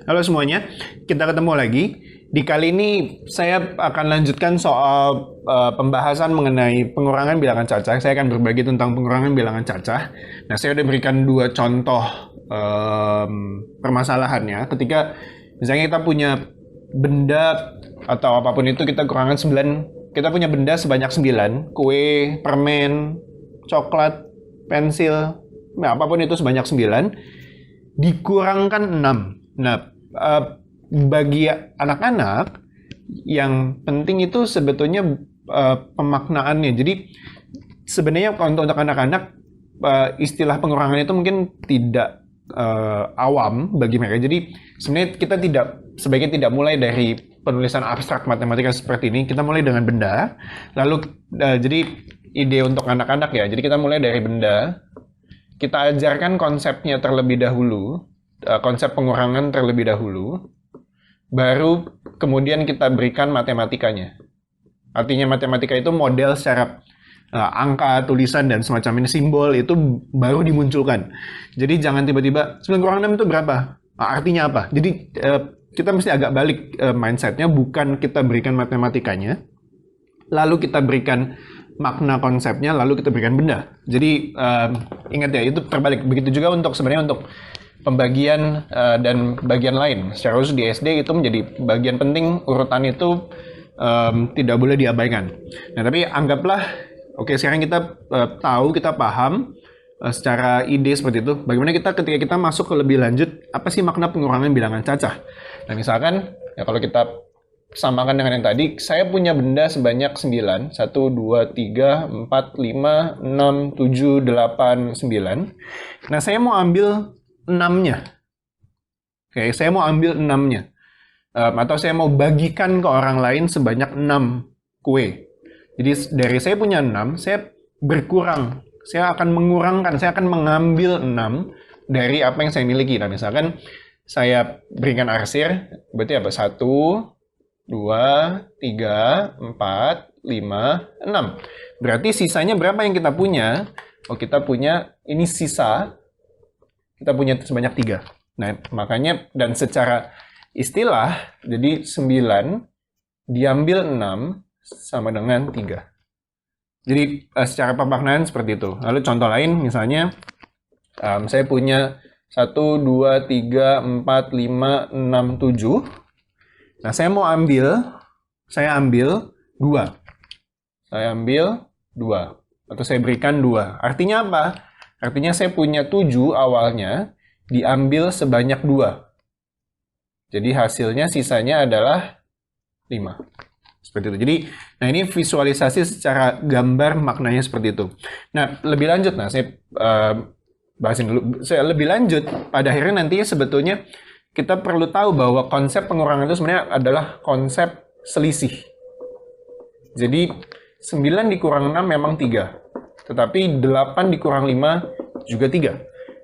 Halo semuanya, kita ketemu lagi. Di kali ini saya akan lanjutkan soal pembahasan mengenai pengurangan bilangan cacah. Saya akan berbagi tentang pengurangan bilangan cacah. Nah, saya sudah berikan dua contoh permasalahannya. Ketika misalnya kita punya benda atau apapun itu kita kurangan 9, kita punya benda sebanyak 9, kue, permen, coklat, pensil, nah apapun itu sebanyak 9, dikurangkan 6. Nah, bagi anak-anak yang penting itu sebetulnya pemaknaannya. Jadi sebenarnya untuk anak-anak istilah pengurangan itu mungkin tidak awam bagi mereka. Jadi sebenarnya kita sebaiknya tidak mulai dari penulisan abstrak matematika seperti ini. Kita mulai dengan benda. Lalu jadi ide untuk anak-anak ya. Jadi kita mulai dari benda. Kita ajarkan konsepnya terlebih dahulu, konsep pengurangan terlebih dahulu. Baru kemudian kita berikan matematikanya. Artinya matematika itu model secara angka, tulisan, dan semacam ini, simbol itu baru dimunculkan. Jadi jangan tiba-tiba 9 kurang 6 itu berapa? Artinya apa? Jadi kita mesti agak balik mindsetnya, bukan kita berikan matematikanya, lalu kita berikan makna konsepnya, lalu kita berikan benda. Jadi ingat ya, itu terbalik. Begitu juga sebenarnya untuk pembagian dan bagian lain. Secara khusus di SD itu menjadi bagian penting, urutan itu tidak boleh diabaikan. Nah, tapi anggaplah, oke, sekarang kita tahu, kita paham secara ide seperti itu. Bagaimana ketika kita masuk ke lebih lanjut, apa sih makna pengurangan bilangan cacah? Nah, misalkan, ya kalau kita samakan dengan yang tadi, saya punya benda sebanyak 9, 1, 2, 3, 4, 5, 6, 7, 8, 9. Nah, saya mau ambil 6-nya. Oke, saya mau ambil 6-nya. Atau saya mau bagikan ke orang lain sebanyak 6 kue. Jadi dari saya punya 6, saya berkurang. Saya akan mengurangkan, saya akan mengambil 6 dari apa yang saya miliki. Nah, misalkan saya berikan arsir, berarti apa? 1, 2, 3, 4, 5, 6. Berarti sisanya berapa yang kita punya? Oh, kita punya, ini sisa, kita punya sebanyak 3. Nah, makanya, dan secara istilah, jadi 9 diambil 6 sama dengan 3. Jadi secara pemaknaan seperti itu. Lalu contoh lain, misalnya saya punya 1, 2, 3, 4, 5, 6, 7. Nah, saya ambil 2. Saya ambil 2. Atau saya berikan 2. Artinya apa? Artinya saya punya 7 awalnya, diambil sebanyak 2. Jadi hasilnya, sisanya adalah 5. Seperti itu. Jadi, nah ini visualisasi secara gambar maknanya seperti itu. Nah, lebih lanjut, saya bahasin dulu. Saya lebih lanjut, pada akhirnya nanti sebetulnya kita perlu tahu bahwa konsep pengurangan itu sebenarnya adalah konsep selisih. Jadi, 9 dikurang 6 memang 3. Tetapi 8 dikurang 5 juga 3.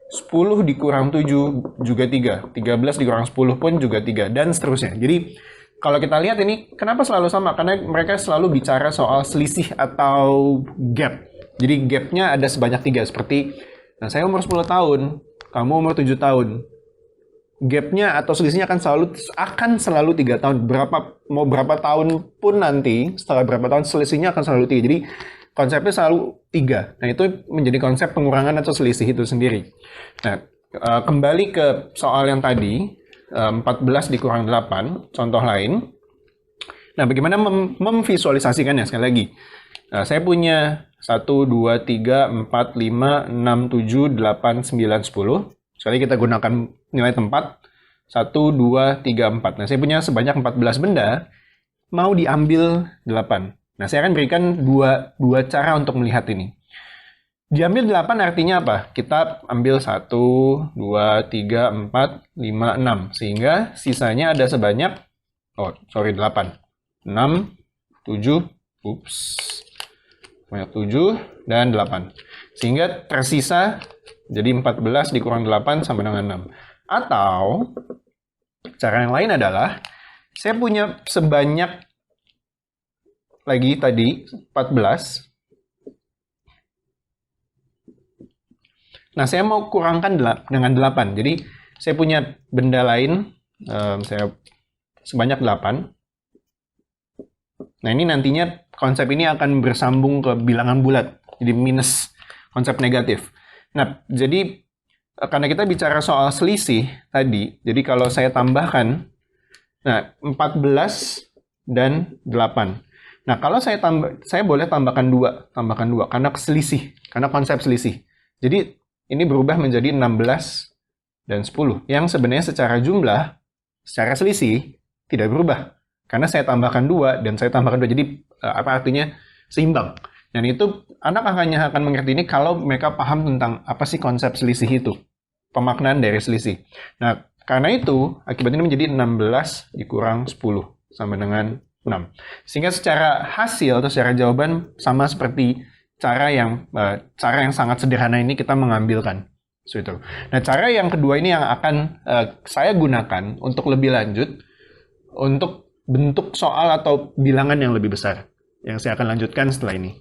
10 dikurang 7 juga 3. 13 dikurang 10 pun juga 3. Dan seterusnya. Jadi, kalau kita lihat ini, kenapa selalu sama? Karena mereka selalu bicara soal selisih atau gap. Jadi, gapnya ada sebanyak 3. Seperti, nah saya umur 10 tahun, kamu umur 7 tahun. Gapnya atau selisihnya akan selalu 3 tahun. Mau berapa tahun pun nanti, setelah berapa tahun selisihnya akan selalu 3. Jadi, konsepnya selalu 3. Nah, itu menjadi konsep pengurangan atau selisih itu sendiri. Nah, kembali ke soal yang tadi, 14 dikurang 8, contoh lain. Nah, bagaimana memvisualisasikannya? Sekali lagi, saya punya 1, 2, 3, 4, 5, 6, 7, 8, 9, 10. Sekali kita gunakan nilai tempat, 1, 2, 3, 4. Nah, saya punya sebanyak 14 benda, mau diambil 8. Nah, saya akan berikan dua cara untuk melihat ini. Diambil 8 artinya apa? Kita ambil 1, 2, 3, 4, 5, 6. Sehingga sisanya ada sebanyak, 8. 6, 7, banyak 7, dan 8. Sehingga tersisa, jadi 14 dikurang 8 sama dengan 6. Atau, cara yang lain adalah, saya punya sebanyak lagi tadi 14. Nah, saya mau kurangkan dengan 8. Jadi, saya punya benda lain Saya sebanyak 8. Nah, ini nantinya konsep ini akan bersambung ke bilangan bulat. Jadi minus konsep negatif. Nah, jadi karena kita bicara soal selisih tadi, jadi kalau saya tambahkan, nah 14 dan 8. Nah, kalau saya boleh tambahkan 2, karena selisih, karena konsep selisih. Jadi ini berubah menjadi 16 dan 10, yang sebenarnya secara jumlah, secara selisih tidak berubah. Karena saya tambahkan 2 dan saya tambahkan 2, jadi apa artinya seimbang. Dan itu anak hanya akan mengerti ini kalau mereka paham tentang apa sih konsep selisih itu, pemaknaan dari selisih. Nah, karena itu akibatnya menjadi 16 dikurang 10 sama dengan 6. Sehingga secara hasil atau secara jawaban sama seperti cara yang sangat sederhana ini kita mengambilkan. Itu. Nah, cara yang kedua ini yang akan saya gunakan untuk lebih lanjut untuk bentuk soal atau bilangan yang lebih besar yang saya akan lanjutkan setelah ini.